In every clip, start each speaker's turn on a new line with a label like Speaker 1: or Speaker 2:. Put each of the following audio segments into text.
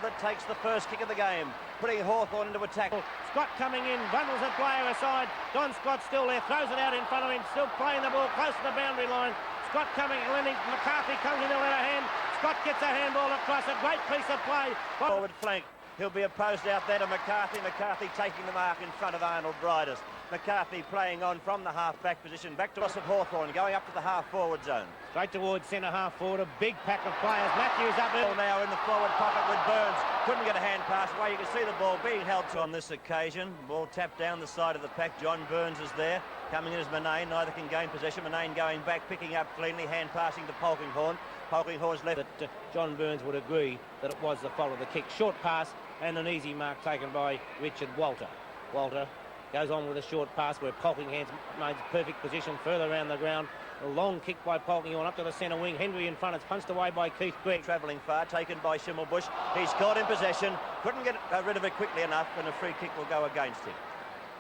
Speaker 1: That takes the first kick of the game, putting Hawthorn into attack.
Speaker 2: Scott coming in, bundles a player aside. Don Scott still there, throws it out in front of him, still playing the ball close to the boundary line. Scott coming, Lenny McCarthy comes in to let a hand. Scott gets a handball across, a great piece of play.
Speaker 1: Forward flank, he'll be opposed out there to McCarthy. McCarthy taking the mark in front of Arnold Briders. McCarthy playing on from the half-back position, back to us of Hawthorn, going up to the half-forward zone.
Speaker 2: Straight towards centre-half forward, a big pack of players. Matthews up
Speaker 1: Ball now in the forward pocket with Burns. Couldn't get a hand pass away. You can see the ball being held to on this occasion. Ball tapped down the side of the pack. John Burns is there. Coming in as Manane, neither can gain possession. Manane going back, picking up cleanly, hand passing to Polkinghorn. Polkinghorn's left.
Speaker 2: But John Burns would agree that it was the fault of the kick. Short pass and an easy mark taken by Richard Walter. Walter goes on with a short pass where Polkinghorn made perfect position further around the ground. A long kick by Polkinghorn up to the centre wing. Henry in front. It's punched away by Keith Gregg.
Speaker 1: Travelling far, taken by Schimmelbusch. He's caught in possession. Couldn't get rid of it quickly enough, and a free kick will go against him.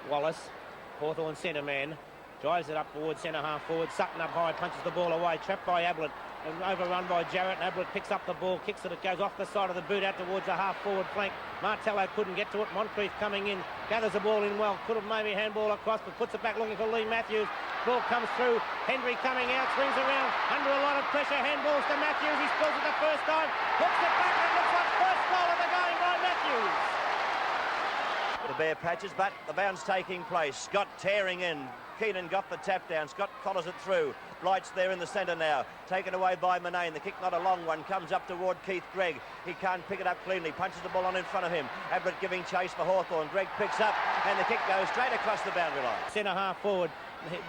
Speaker 2: Wallace, Hawthorn centre man, drives it up towards centre-half forward. Sutton up high, punches the ball away. Trapped by Ablett. And overrun by Jarrett, and Ablett picks up the ball, kicks it, it goes off the side of the boot out towards the half-forward flank. Martello couldn't get to it. Moncrief coming in, gathers the ball in well, could have maybe handball across, but puts it back looking for Lee Matthews. Ball comes through, Henry coming out, swings around, under a lot of pressure, handballs to Matthews, he spills it the first time, hooks it back, and it looks like first goal of the game by Matthews.
Speaker 1: The bare patches, but the bounce taking place. Scott tearing in. Keenan got the tap down. Scott follows it through. Blight's there in the centre now. Taken away by Manane. The kick not a long one. Comes up toward Keith Gregg. He can't pick it up cleanly. Punches the ball on in front of him. Ablett giving chase for Hawthorn. Gregg picks up and the kick goes straight across the boundary line.
Speaker 2: Centre half forward.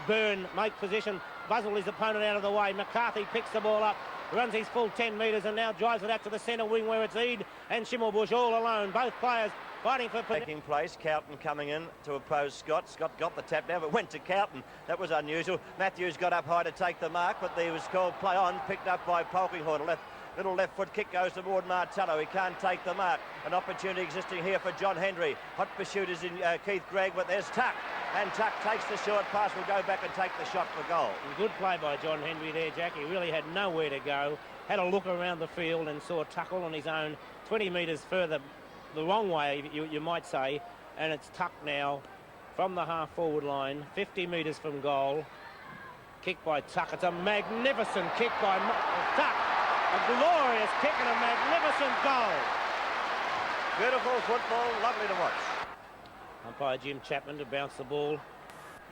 Speaker 2: Byrne make position. Buzzle his opponent out of the way. McCarthy picks the ball up. Runs his full 10 metres and now drives it out to the centre wing where it's Eade and Schimmelbusch all alone. Both players fighting for...
Speaker 1: Taking place, Cowton coming in to oppose Scott. Scott got the tap down but went to Cowton. That was unusual. Matthews got up high to take the mark, but there was called play on, picked up by Polkinghorn. Little left foot kick goes toward Martello. He can't take the mark. An opportunity existing here for John Henry. Hot pursuit is in Keith Gregg, but there's Tuck. And Tuck takes the short pass, will go back and take the shot for goal.
Speaker 2: Good play by John Henry there, Jack. He really had nowhere to go. Had a look around the field and saw Tuck all on his own, 20 metres further the wrong way, you might say. And it's Tuck now from the half-forward line, 50 metres from goal. Kick by Tuck. It's a magnificent kick by Tuck. A glorious kick and a magnificent goal.
Speaker 1: Beautiful football, lovely to watch.
Speaker 2: Umpire Jim Chapman to bounce the ball.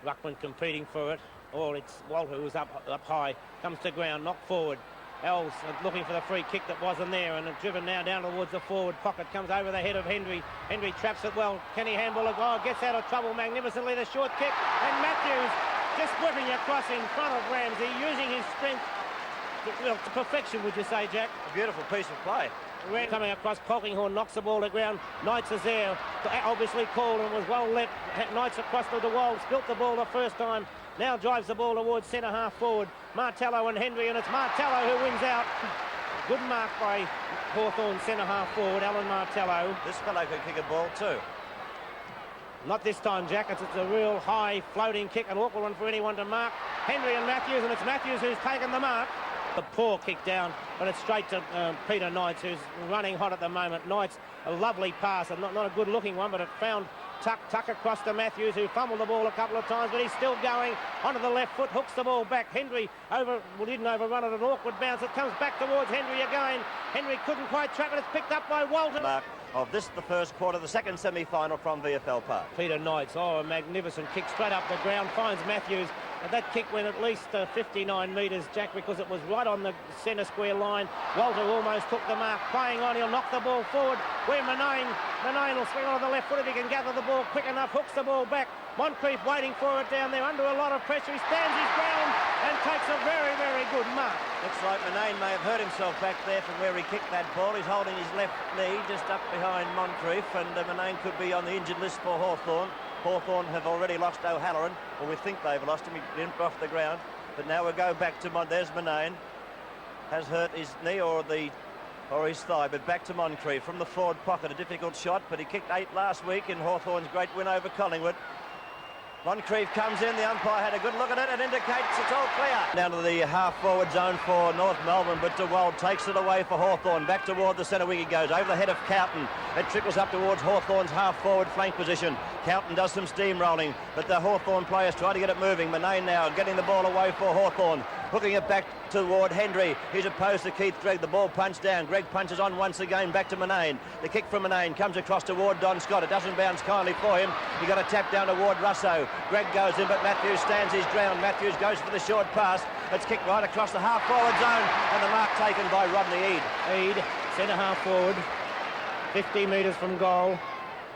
Speaker 2: Ruckman competing for it. Oh, it's Walter who's up high. Comes to ground, knocked forward. Ells looking for the free kick that wasn't there and driven now down towards the forward pocket. Comes over the head of Henry. Henry traps it well. Can he handball it? Oh, gets out of trouble magnificently. The short kick. And Matthews just whipping across in front of Ramsey, using his strength to perfection, would you say, Jack?
Speaker 1: A beautiful piece of play.
Speaker 2: Coming across, Polkinghorn knocks the ball to ground. Knights is there, obviously called and was well let. Knights across the wall, spilt the ball the first time. Now drives the ball towards centre half forward. Martello and Henry, and it's Martello who wins out. Good mark by Hawthorn centre half forward, Alan Martello.
Speaker 1: This fellow can kick a ball too.
Speaker 2: Not this time, Jack. It's a real high floating kick, an awkward one for anyone to mark. Henry and Matthews, and it's Matthews who's taken the mark. The poor kick down, but it's straight to Peter Knights, who's running hot at the moment. Knights, a lovely pass, and not a good looking one, but it found Tuck across to Matthews, who fumbled the ball a couple of times, but he's still going onto the left foot, hooks the ball back. Henry didn't overrun it, an awkward bounce. It comes back towards Henry again. Henry couldn't quite trap it. It's picked up by Walter.
Speaker 1: Mark of this, the first quarter, the second semi-final from VFL Park.
Speaker 2: Peter Knights, a magnificent kick straight up the ground, finds Matthews. And that kick went at least 59 metres, Jack, because it was right on the centre square line. Walter almost took the mark, playing on. He'll knock the ball forward. Where Manane will swing on the left foot if he can gather the ball quick enough. Hooks the ball back. Moncrief waiting for it down there under a lot of pressure. He stands his ground and takes a very, very good mark.
Speaker 1: Looks like Manane may have hurt himself back there from where he kicked that ball. He's holding his left knee just up behind Moncrief, and Manane could be on the injured list for Hawthorn. Hawthorn have already lost O'Halloran, or we think they've lost him. He limped off the ground. But now we'll go back to there's Manane. Has hurt his knee or his thigh, but back to Moncrief from the forward pocket. A difficult shot, but he kicked 8 last week in Hawthorn's great win over Collingwood. Moncrief comes in, the umpire had a good look at it and indicates it's all clear. Down to the half-forward zone for North Melbourne, but DeWald takes it away for Hawthorn. Back toward the centre wing he goes, over the head of Cowton. It trickles up towards Hawthorn's half-forward flank position. Cowton does some steamrolling, but the Hawthorn players try to get it moving. Manane now getting the ball away for Hawthorn, hooking it back toward Hendry. He's opposed to Keith Gregg. The ball punched down. Gregg punches on once again back to Manane. The kick from Manane comes across toward Don Scott. It doesn't bounce kindly for him. He got a tap down toward Russo. Gregg goes in, but Matthews stands his ground. Matthews goes for the short pass. It's kicked right across the half-forward zone, and the mark taken by Rodney Eade.
Speaker 2: Eade, centre half-forward, 50 metres from goal.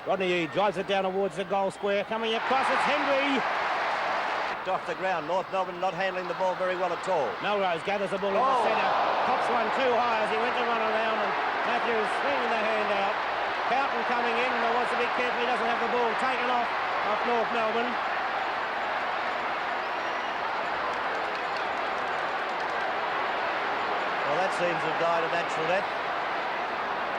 Speaker 2: Rodney Eade drives it down towards the goal square. Coming across, it's Hendry.
Speaker 1: Off the ground. North Melbourne not handling the ball very well at all.
Speaker 2: Melrose gathers the ball in the centre. Pops one too high as he went to run around, and Matthews swinging the hand out. Cowton coming in, and wants to be careful he doesn't have the ball taken off North Melbourne.
Speaker 1: Well, that seems to have died a natural death.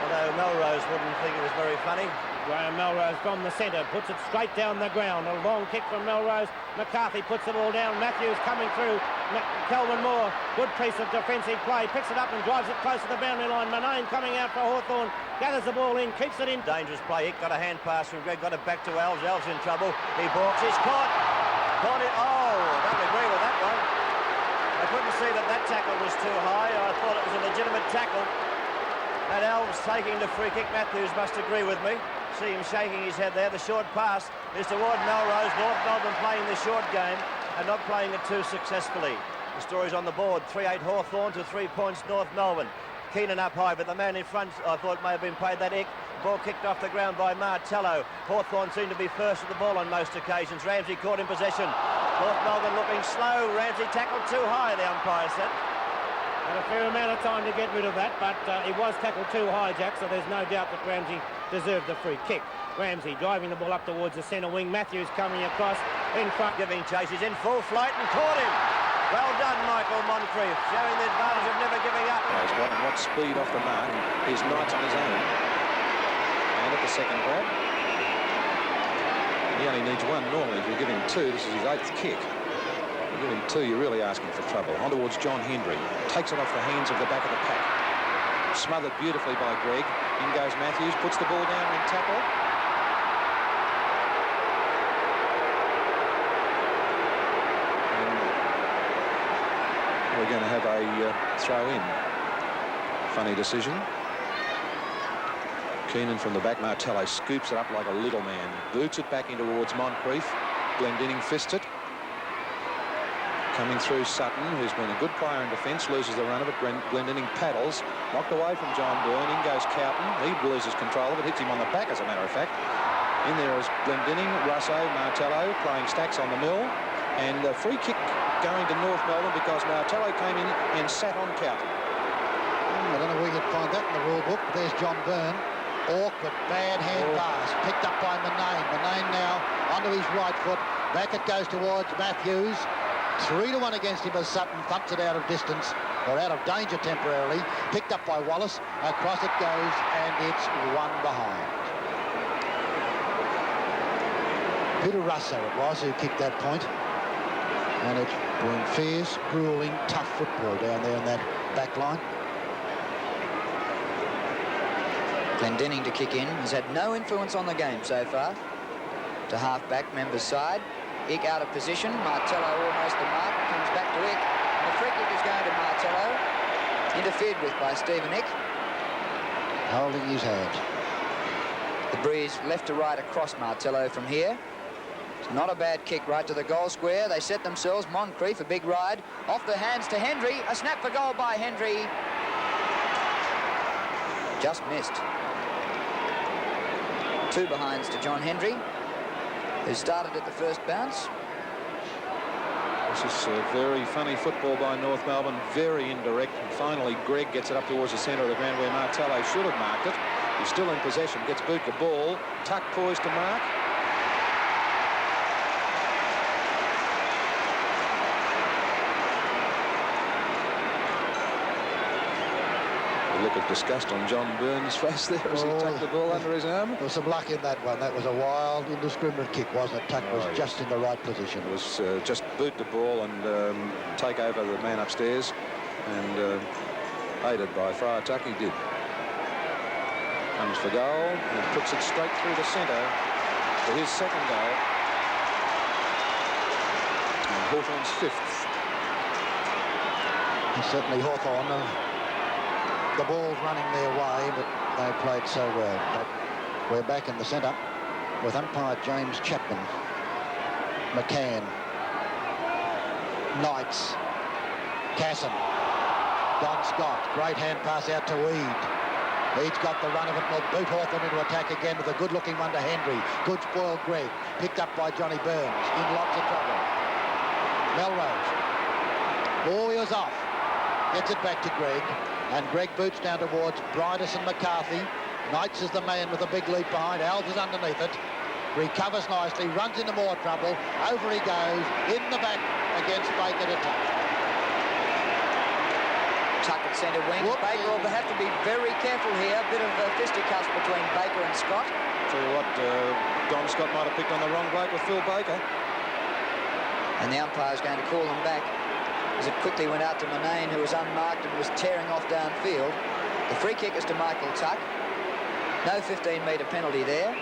Speaker 1: Although Melrose wouldn't think it was very funny.
Speaker 2: Graham Melrose from the centre, puts it straight down the ground. A long kick from Melrose. McCarthy puts the ball down. Matthews coming through. Kelvin Moore, good piece of defensive play. Picks it up and drives it close to the boundary line. Manane coming out for Hawthorn. Gathers the ball in, keeps it in.
Speaker 1: Dangerous play. Got a hand pass from Gregg. Got it back to Alves. Alves in trouble. He balks. He's caught. Caught it. Oh, don't agree with that one. I couldn't see that tackle was too high. I thought it was a legitimate tackle. And Alves taking the free kick. Matthews must agree with me. See him shaking his head there. The short pass is toward Melrose. North Melbourne playing the short game and not playing it too successfully. The story's on the board. 3-8 Hawthorn to 3 points North Melbourne. Keenan up high, but the man in front I thought may have been paid that ick. Ball kicked off the ground by Martello. Hawthorn seemed to be first at the ball on most occasions. Ramsey caught in possession. North Melbourne looking slow. Ramsey tackled too high, the umpire said.
Speaker 2: Had a fair amount of time to get rid of that, but he was tackled too high, Jack, so there's no doubt that Ramsey deserved the free kick. Ramsey driving the ball up towards the centre wing. Matthews coming across in front.
Speaker 1: Giving chase. He's in full flight and caught him. Well done, Michael Moncrief, showing the advantage of never giving up.
Speaker 3: He's got what speed off the mark. He's Knights on his own. And at the second grab. He only needs one normally. If you give him two, this is his 8th kick. You give him two, you're really asking for trouble. On towards John Hendry. Takes it off the hands of the back of the pack. Smothered beautifully by Gregg. In goes Matthews, puts the ball down and tackle. And we're going to have a throw in. Funny decision. Keenan from the back. Martello scoops it up like a little man. Boots it back in towards Moncrief. Glendinning fists it. Coming through Sutton, who's been a good player in defence, loses the run of it. Glendinning paddles, knocked away from John Byrne. In goes Cowton. He loses control of it, hits him on the back, as a matter of fact. In there is Glendinning, Russo, Martello playing stacks on the mill. And a free kick going to North Melbourne because Martello came in and sat on Cowton.
Speaker 4: I don't know where you'd find that in the rule book. There's John Byrne. Awkward, bad hand pass. Picked up by Manane. Manane now onto his right foot. Back it goes towards Matthews. 3-1 against him as Sutton thumps it out of distance, or out of danger temporarily. Picked up by Wallace. Across it goes, and it's one behind. Peter Russo it was who kicked that point. And it's been fierce, grueling, tough football down there in that back line.
Speaker 5: Glendinning to kick in. Has had no influence on the game so far. To half-back members' side. Ick out of position. Martello almost the mark. Comes back to Ick. And the free kick is going to Martello. Interfered with by Stephen Ick.
Speaker 4: Holding his hand.
Speaker 5: The breeze left to right across Martello from here. It's not a bad kick right to the goal square. They set themselves. Moncrief, a big ride. Off the hands to Hendry. A snap for goal by Hendry. Just missed. 2 behinds to John Hendry, who started at the first bounce.
Speaker 3: This is very funny football by North Melbourne, very indirect. And finally, Gregg gets it up towards the centre of the ground where Martello should have marked it. He's still in possession, gets boot the ball, tuck poised to mark. We're Look of disgust on John Burns' face there as he tucked the ball under his arm.
Speaker 4: There was some luck in that one. That was a wild, indiscriminate kick, wasn't it? Tuck was just in the right position.
Speaker 3: It was just boot the ball and take over the man upstairs, and aided by Friar Tuck, he did. Comes for goal and puts it straight through the centre for his second goal. And Hawthorn's 5th.
Speaker 4: And certainly Hawthorn, the ball's running their way, but they played so well. But we're back in the centre with umpire James Chapman, McCann, Knights, Casson, Don Scott. Great hand pass out to Eade. Eade's got the run of it and will boot Hawthorn into attack again with a good-looking one to Henry. Good spoil Greg. Picked up by Johnny Burns. In lots of trouble. Melrose. Oh, he was off. Gets it back to Greg. And Greg boots down towards Bridus and McCarthy. Knights is the man with a big leap behind. Alves is underneath it. Recovers nicely. Runs into more trouble. Over he goes. In the back against Baker to Tuck.
Speaker 5: Tuck at centre wing. Baker will have to be very careful here. A bit of fisticuffs between Baker and Scott.
Speaker 3: Tell you what, Don Scott might have picked on the wrong bloke with Phil Baker.
Speaker 5: And the umpire's going to call him back as it quickly went out to Manane, who was unmarked and was tearing off downfield. The free kick is to Michael Tuck. No 15-metre penalty there.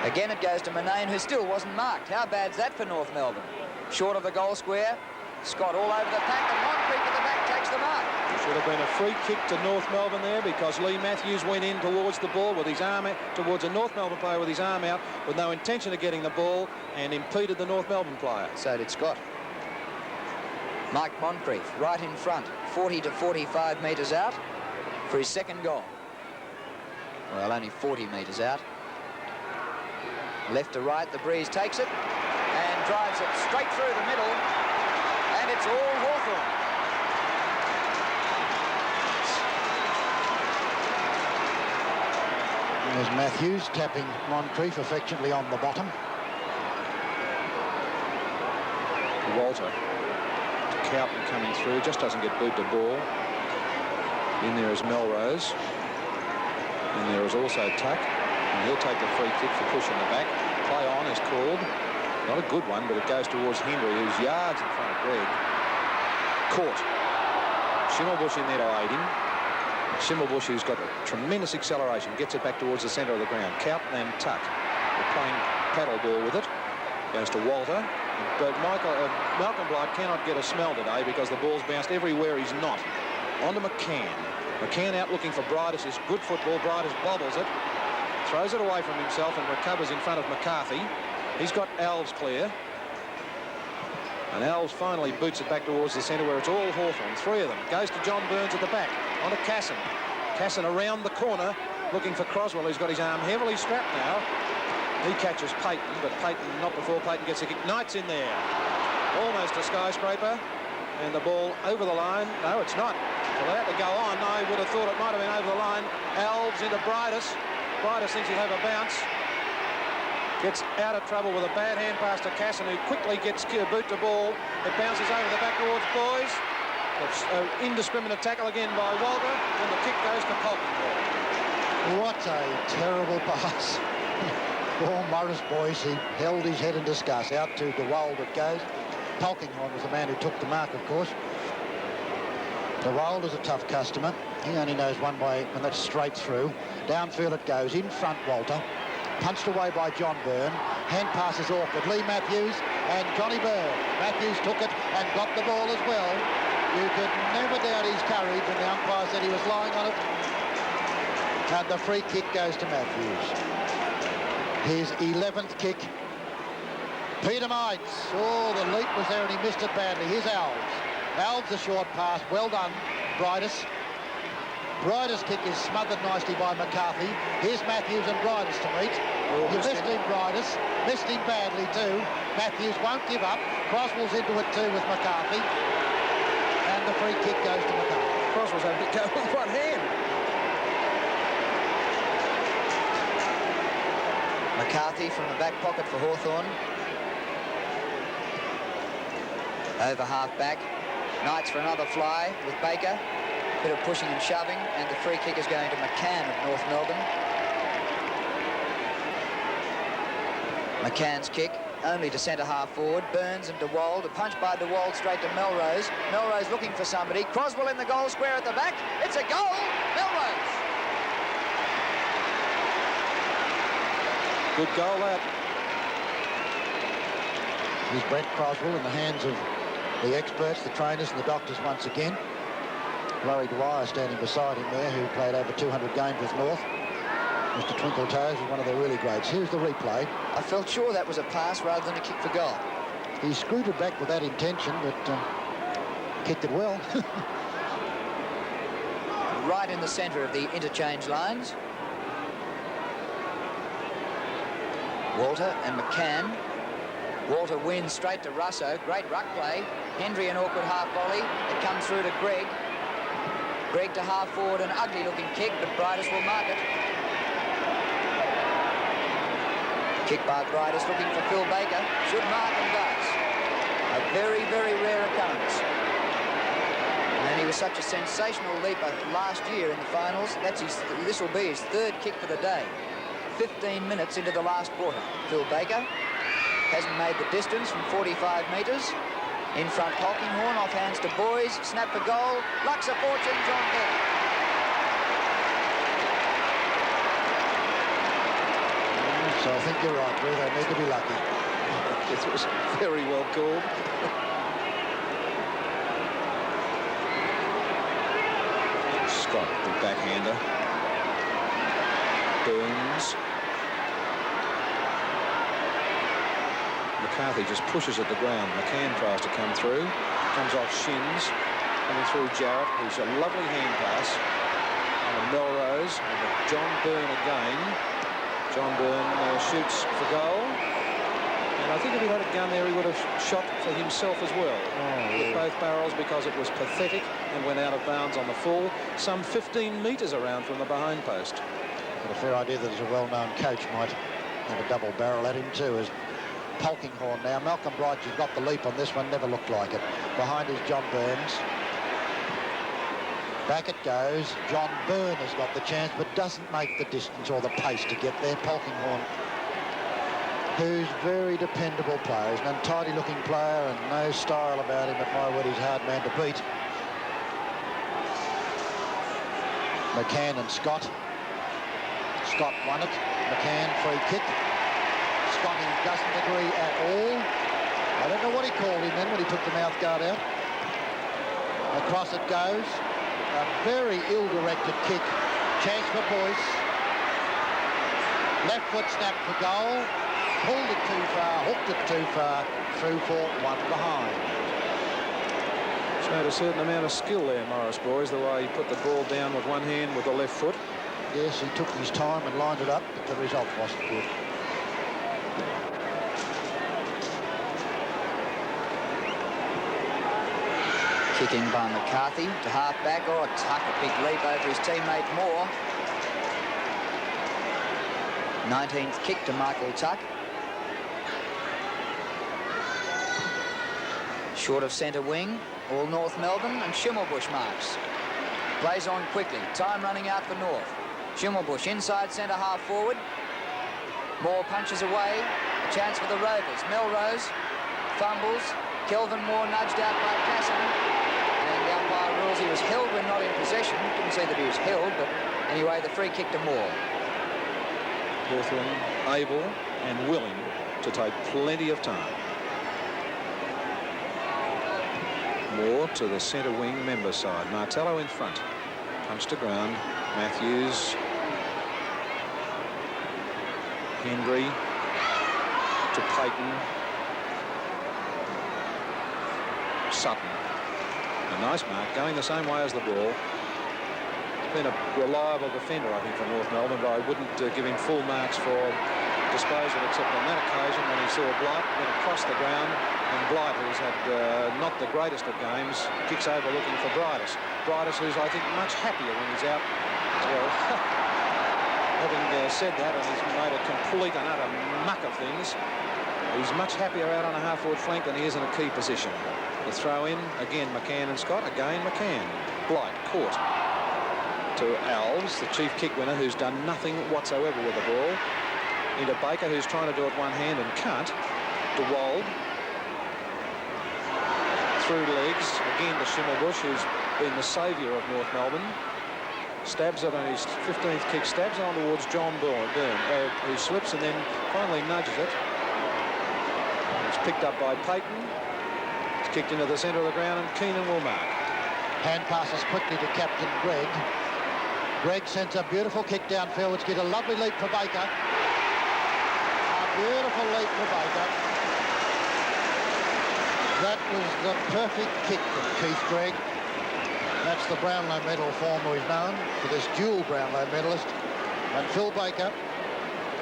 Speaker 5: Again, it goes to Manane, who still wasn't marked. How bad's that for North Melbourne? Short of the goal square. Scott all over the pack, and Moncrief at the back takes the mark.
Speaker 3: Should have been a free kick to North Melbourne there, because Lee Matthews went in towards the ball with his arm out, towards a North Melbourne player with his arm out, with no intention of getting the ball, and impeded the North Melbourne player.
Speaker 5: So did Scott. Mike Moncrief right in front, 40 to 45 metres out for his second goal. Well, only 40 metres out. Left to right, the breeze takes it and drives it straight through the middle, and it's all Hawthorn.
Speaker 4: There's Matthews tapping Moncrief affectionately on the bottom.
Speaker 3: Walter. Cowton coming through, just doesn't get boot the ball. In there is Melrose. And there is also Tuck. And he'll take the free kick for pushing the back. Play on is called. Not a good one, but it goes towards Henry, who's yards in front of Greg. Caught. Schimmelbusch in there to aid him. Schimmelbusch, who's got a tremendous acceleration, gets it back towards the centre of the ground. Cowton and Tuck. They're playing paddle ball with it. Goes to Walter. But Malcolm Blight cannot get a smell today because the ball's bounced everywhere he's not. On to McCann. McCann out looking for Bridus. Is good football. Bridus bobbles it. Throws it away from himself and recovers in front of McCarthy. He's got Alves clear. And Alves finally boots it back towards the centre where it's all Hawthorn. 3 of them. Goes to John Burns at the back. On to Casson. Casson around the corner looking for Croswell, who's got his arm heavily strapped now. He catches Payton, but Payton, not before Payton gets a kick. Knight's in there. Almost a skyscraper. And the ball over the line. No, it's not. Allowed to go on. I would have thought it might have been over the line. Alves into Bridus. Bridus thinks he'll have a bounce. Gets out of trouble with a bad hand pass to Casson, who quickly gets boot the ball. It bounces over the back towards Boys. It's an indiscriminate tackle again by Walter. And the kick goes to Polkinghorne.
Speaker 4: What a terrible pass. Poor Morris Boyce, he held his head in disgust. Out to DeWald it goes. Polkinghorne was the man who took the mark, of course. DeWald is a tough customer. He only knows one way, and that's straight through. Downfield it goes. In front, Walter. Punched away by John Byrne. Hand pass is awkward. Lee Matthews and Johnny Byrne. Matthews took it and got the ball as well. You could never doubt his courage, and the umpire said he was lying on it. And the free kick goes to Matthews. His 11th kick. Peter Mites. Oh, the leap was there and he missed it badly. Here's Alves. Alves a short pass. Well done, Bridus. Bridus' kick is smothered nicely by McCarthy. Here's Matthews and Bridus to meet. You missed him, Bridus. Missed him badly too. Matthews won't give up. Croswell's into it too with McCarthy. And the free kick goes to McCarthy.
Speaker 3: Croswell's having to go with one hand.
Speaker 5: McCarthy from the back pocket for Hawthorn. Over half back. Knights for another fly with Baker. Bit of pushing and shoving, and the free kick is going to McCann of North Melbourne. McCann's kick only to centre half forward. Burns and DeWald. A punch by DeWald straight to Melrose. Melrose looking for somebody. Croswell in the goal square at the back. It's a goal. Melrose.
Speaker 3: Good goal, that.
Speaker 4: Here's Brent Croswell in the hands of the experts, the trainers and the doctors once again. Laurie Dwyer standing beside him there, who played over 200 games with North. Mr. Twinkle Toes is one of the really greats. Here's the replay.
Speaker 5: I felt sure that was a pass rather than a kick for goal.
Speaker 4: He scooted back with that intention, but kicked it well.
Speaker 5: Right in the centre of the interchange lines. Walter and McCann. Walter wins straight to Russo. Great ruck play. Hendry an awkward half volley. It comes through to Greg. Greg to half forward, an ugly looking kick, but Bridus will mark it. Kick by Bridus looking for Phil Baker. Should mark and does. A very, very rare occurrence. And he was such a sensational leaper last year in the finals. This will be his third kick for the day. 15 minutes into the last quarter. Phil Baker hasn't made the distance from 45 metres. In front, Polkinghorne, off hands to Boys. Snap for goal. Luck's a fortune, John Bell.
Speaker 4: So I think you're right, Drew. They need to be lucky.
Speaker 3: It was very well called. Scott, the backhander. Burns. McCarthy just pushes at the ground. McCann tries to come through. Comes off shins. Coming through Jarrett, who's a lovely hand pass. And Melrose. And John Byrne again. John Byrne shoots for goal. And I think if he had a gun there, he would have shot for himself as well. With both barrels, because it was pathetic and went out of bounds on the full, some 15 metres around from the behind post.
Speaker 4: Got a fair idea that as a well-known coach might have a double barrel at him too, as Polkinghorne now. Malcolm Bright has got the leap on this one, never looked like it. Behind is John Burns. Back it goes. John Byrne has got the chance, but doesn't make the distance or the pace to get there. Polkinghorne, who's very dependable player. He's an untidy looking player and no style about him. At my word, he's a hard man to beat. McCann and Scott. Scott won it. McCann, free kick. Scotty doesn't agree at all. I don't know what he called him then when he took the mouth guard out. Across it goes. A very ill-directed kick. Chance for Boyce. Left foot snap for goal. Pulled it too far, hooked it too far. Through for one behind.
Speaker 3: Showed a certain amount of skill there, Morris, boys, the way he put the ball down with one hand with the left foot.
Speaker 4: Yes, he took his time and lined it up, but the result wasn't good.
Speaker 5: Kicking by McCarthy to half-back. Oh, Tuck, a big leap over his teammate Moore. 19th kick to Michael Tuck. Short of centre wing, all North Melbourne, and Schimmelbusch marks. Plays on quickly, time running out for North. Schimmelbusch inside centre half forward. Moore punches away, a chance for the Rovers. Melrose fumbles. Kelvin Moore nudged out by Casson. And the umpire rules he was held when not in possession. Didn't see that he was held, but anyway, the free kick to Moore.
Speaker 3: Hawthorn able and willing to take plenty of time. Moore to the centre wing member side. Martello in front. Punch to ground. Matthews. Hendry to Payton. Sutton. A nice mark, going the same way as the ball. Been a reliable defender, I think, for North Melbourne, but I wouldn't give him full marks for disposal, except on that occasion when he saw Blight went across the ground, and Blight, who's had not the greatest of games, kicks over looking for Bridus. Bridus, who's, I think, much happier when he's out. Well, having said that, and he's made a complete and utter muck of things, he's much happier out on a half-forward flank than he is in a key position. The throw in, again, McCann and Scott, again McCann. Blight caught to Alves, the chief kick winner, who's done nothing whatsoever with the ball. Into Baker, who's trying to do it one hand and can't. To Wold. Through legs, again to Schimmelbusch, who's been the saviour of North Melbourne. Stabs it on his 15th kick, stabs on towards John Byrne, who slips and then finally nudges it. It's picked up by Payton. It's kicked into the centre of the ground and Keenan will mark.
Speaker 4: Hand passes quickly to Captain Greg. Greg sends a beautiful kick downfield, which gives a lovely leap for Baker. A beautiful leap for Baker. That was the perfect kick from Keith Gregg. That's the Brownlow medal form we've known for this dual Brownlow medalist. And Phil Baker,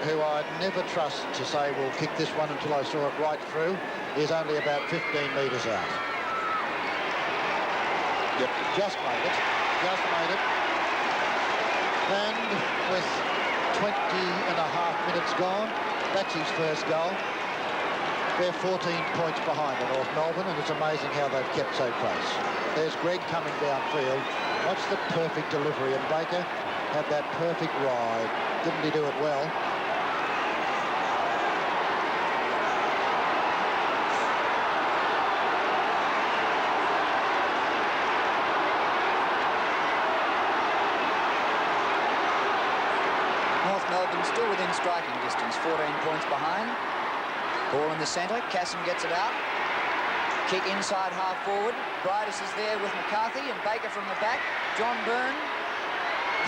Speaker 4: who I'd never trust to say will kick this one until I saw it right through, is only about 15 metres out.
Speaker 3: Yep.
Speaker 4: Just made it. Just made it. And with 20 and a half minutes gone, that's his first goal. They're 14 points behind the North Melbourne, and it's amazing how they've kept so close. There's Greg coming downfield. Watch the perfect delivery, and Baker had that perfect ride. Didn't he do it well?
Speaker 5: North Melbourne still within striking distance, 14 points behind. Ball in the centre, Casson gets it out. Kick inside half forward. Bridus is there with McCarthy and Baker from the back. John Byrne.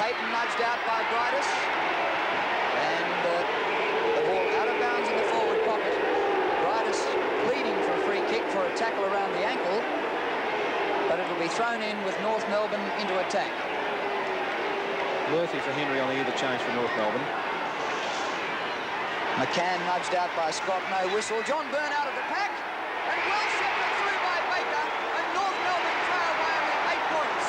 Speaker 5: Payton nudged out by Bridus. And the ball out of bounds in the forward pocket. Bridus pleading for a free kick for a tackle around the ankle. But it'll be thrown in with North Melbourne into attack.
Speaker 3: Worthy for Henry on the interchange for North Melbourne.
Speaker 5: McCann nudged out by Scott, no whistle. John Byrne out of the pack, and well shepherded through by Baker, and North Melbourne trail by only 8 points.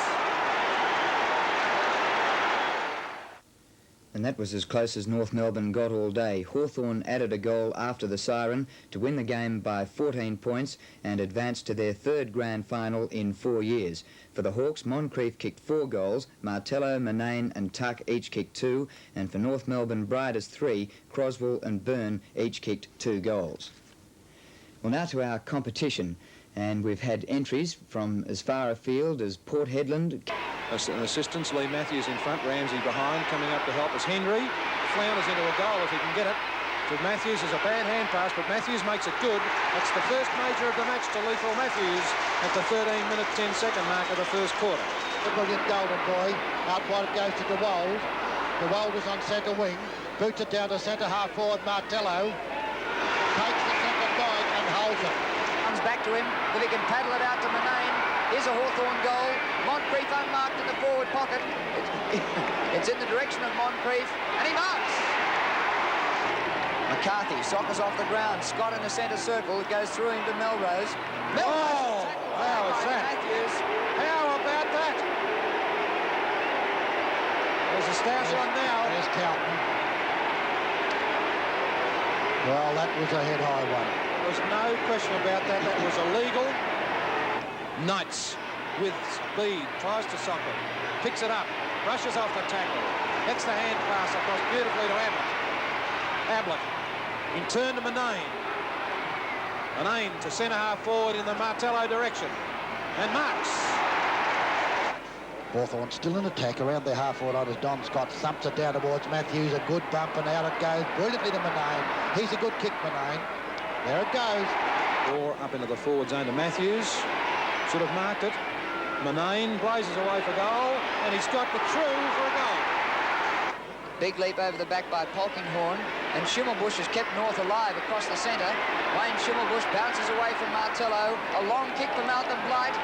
Speaker 5: And that was as close as North Melbourne got all day. Hawthorn added a goal after the siren to win the game by 14 points and advanced to their third grand final in 4 years. For the Hawks, Moncrief kicked 4 goals, Martello, Manane and Tuck each kicked 2, and for North Melbourne, Bridus 3, Croswell and Byrne each kicked 2 goals. Well, now to our competition, and we've had entries from as far afield as Port Hedland.
Speaker 3: Assistance, Lee Matthews in front, Ramsey behind, coming up to help us Henry. Flounders into a goal if he can get it. To Matthews is a bad hand pass, but Matthews makes it good. That's the first major of the match to Lethal Matthews at the 13-minute 10-second mark of the first quarter.
Speaker 4: The brilliant golden boy. Out wide it goes to DeWold. DeWold is on centre wing. Boots it down to centre half forward Martello. Takes the centre point and holds it.
Speaker 5: Comes back to him, if he can paddle it out to Manane. Here's a Hawthorn goal. Moncrief unmarked in the forward pocket. It's in the direction of Moncrief, and he marks. McCarthy, Sockers off the ground. Scott in the centre circle. It goes through him to Melrose.
Speaker 3: Oh, how was that?
Speaker 5: Matthews.
Speaker 3: How about that? There's a stoush on now.
Speaker 4: There's Calton. Well, that was a head-high one.
Speaker 3: There's no question about that. That was illegal. Knights with speed, tries to sock it, picks it up, rushes off the tackle, gets the hand pass across beautifully to Ablett. In turn to Manane. Manane to centre half forward in the Martello direction. And marks.
Speaker 4: Hawthorn still in attack around their half forward line as Don Scott thumps it down towards Matthews. A good bump and out it goes brilliantly to Manane. He's a good kick, Manane. There it goes.
Speaker 3: Or up into the forward zone to Matthews. Should have marked it. Manane blazes away for goal, and he's got the through for a goal.
Speaker 5: Big leap over the back by Polkinghorne, and Schimmelbusch has kept North alive across the centre. Wayne Schimmelbusch bounces away from Martello. A long kick for Malcolm Blight.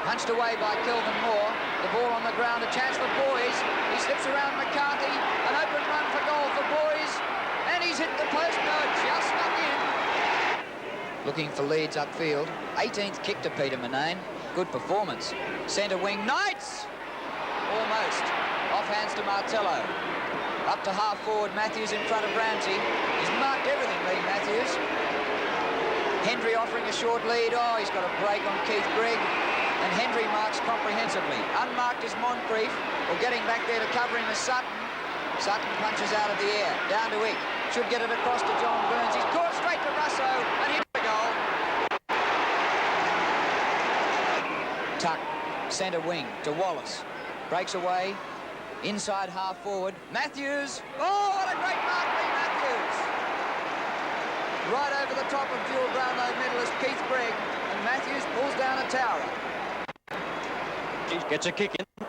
Speaker 5: Punched away by Kelvin Moore. The ball on the ground, a chance for Boys. He slips around McCarthy. An open run for goal for Boys. And he's hit the post. No, just snuck in. Looking for leads upfield. 18th kick to Peter Manane. Good performance. Centre wing, Knights! Almost. Off hands to Martello. Up to half forward, Matthews in front of Ramsey. He's marked everything, Lee Matthews. Hendry offering a short lead. Oh, he's got a break on Keith Gregg. and Hendry marks comprehensively. Unmarked is Moncrief, or getting back there to cover him is Sutton. Sutton punches out of the air, down to Ick. Should get it across to John Burns. He's caught straight to Russo, and here's the goal. Tuck, centre wing to Wallace. Breaks away, inside half forward. Matthews. Oh, what a great mark, Lee Matthews. Right over the top of dual Brownlow medalist Keith Gregg, and Matthews pulls down a tower.
Speaker 2: Gets a kick in.